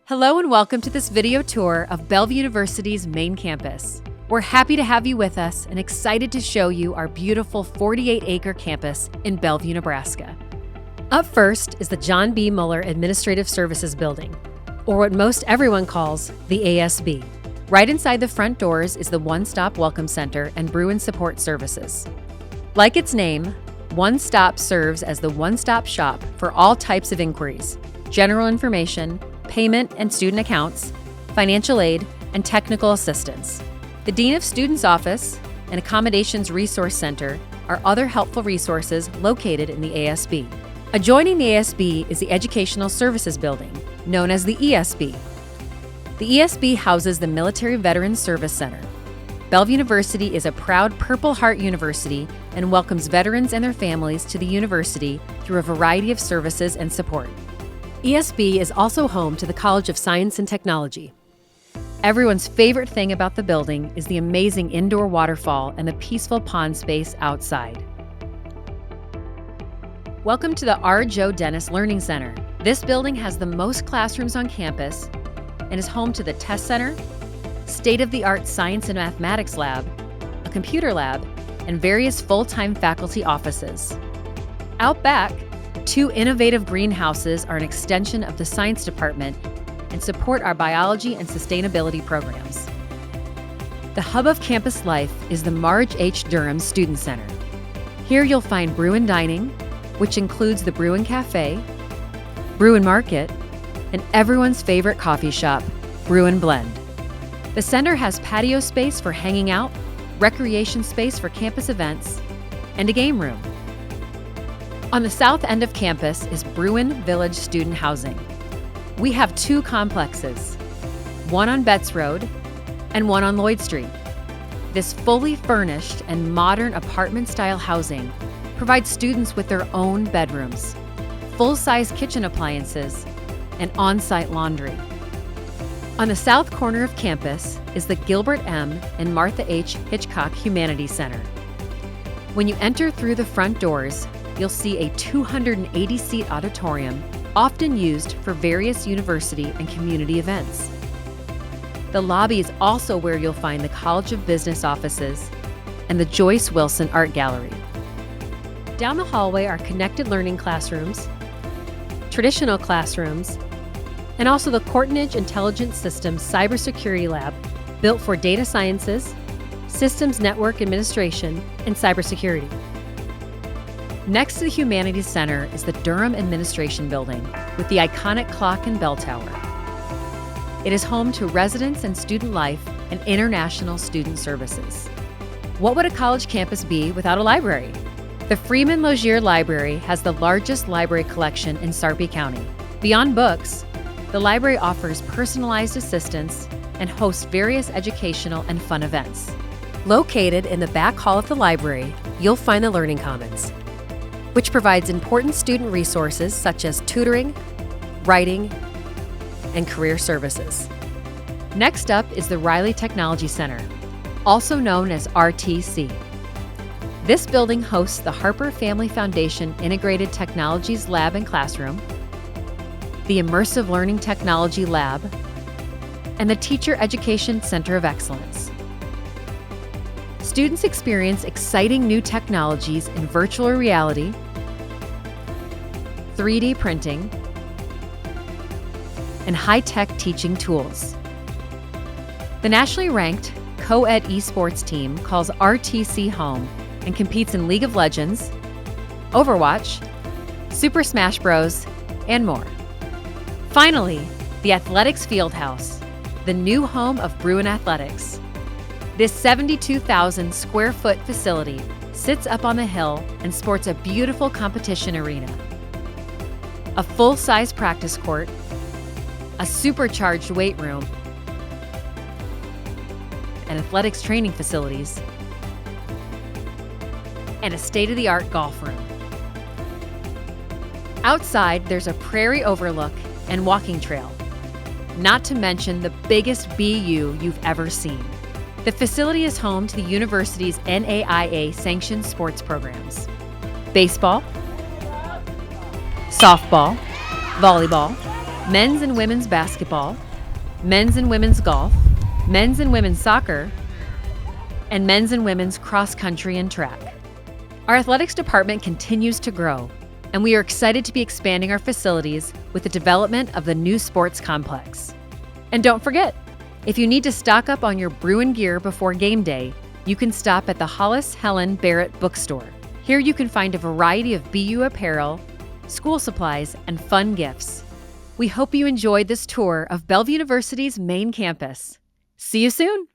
Hello and welcome to this video tour of Bellevue University's main campus. We're happy to have you with us and excited to show you our beautiful 48-acre campus in Bellevue, Nebraska. Up first is the John B. Muller Administrative Services Building, or what most everyone calls the ASB. Right inside the front doors is the One-Stop Welcome Center and Brew and Support Services. Like its name, One Stop serves as the one-stop shop for all types of inquiries, general information, payment and student accounts, financial aid, and technical assistance. The Dean of Students' Office and Accommodations Resource Center are other helpful resources located in the ASB. Adjoining the ASB is the Educational Services Building, known as the ESB. The ESB houses the Military Veterans Service Center. Bellevue University is a proud Purple Heart university and welcomes veterans and their families to the university through a variety of services and support. ESB is also home to the College of Science and Technology. Everyone's favorite thing about the building is the amazing indoor waterfall and the peaceful pond space outside. Welcome to the R. Joe Dennis Learning Center. This building has the most classrooms on campus and is home to the Test Center, state-of-the-art Science and Mathematics Lab, a computer lab, and various full-time faculty offices. Out back, 2 innovative greenhouses are an extension of the science department and support our biology and sustainability programs. The hub of campus life is the Marge H. Durham Student Center. Here you'll find Brew & Dining, which includes the Brew & Cafe, Brew & Market, and everyone's favorite coffee shop, Brew & Blend. The center has patio space for hanging out, recreation space for campus events, and a game room. On the south end of campus is Bruin Village Student Housing. We have 2 complexes, one on Betts Road and one on Lloyd Street. This fully furnished and modern apartment-style housing provides students with their own bedrooms, full-size kitchen appliances, and on-site laundry. On the south corner of campus is the Gilbert M. and Martha H. Hitchcock Humanities Center. When you enter through the front doors, you'll see a 280-seat auditorium, often used for various university and community events. The lobby is also where you'll find the College of Business offices and the Joyce Wilson Art Gallery. Down the hallway are connected learning classrooms, traditional classrooms, and also the Courtnage Intelligent Systems Cybersecurity Lab, built for data sciences, systems network administration, and cybersecurity. Next to the Humanities Center is the Durham Administration Building with the iconic clock and bell tower. It is home to residence and student life and international student services. What would a college campus be without a library? The Freeman Lozier Library has the largest library collection in Sarpy County. Beyond books, the library offers personalized assistance and hosts various educational and fun events. Located in the back hall of the library, you'll find the Learning Commons, which provides important student resources such as tutoring, writing, and career services. Next up is the Riley Technology Center, also known as RTC. This building hosts the Harper Family Foundation Integrated Technologies Lab and Classroom, the Immersive Learning Technology Lab, and the Teacher Education Center of Excellence. Students experience exciting new technologies in virtual reality, 3D printing, and high-tech teaching tools. The nationally ranked co-ed esports team calls RTC home and competes in League of Legends, Overwatch, Super Smash Bros., and more. Finally, the Athletics Fieldhouse, the new home of Bruin Athletics. This 72,000 square foot facility sits up on the hill and sports a beautiful competition arena, a full-size practice court, a supercharged weight room, and athletics training facilities, and a state-of-the-art golf room. Outside, there's a prairie overlook and walking trail, not to mention the biggest BU you've ever seen. The facility is home to the university's NAIA-sanctioned sports programs: baseball, softball, volleyball, men's and women's basketball, men's and women's golf, men's and women's soccer, and men's and women's cross country and track. Our athletics department continues to grow, and we are excited to be expanding our facilities with the development of the new sports complex. And don't forget, if you need to stock up on your Bruin gear before game day, you can stop at the Hollis Helen Barrett bookstore. Here you can find a variety of BU apparel, school supplies, and fun gifts. We hope you enjoyed this tour of Bellevue University's main campus. See you soon!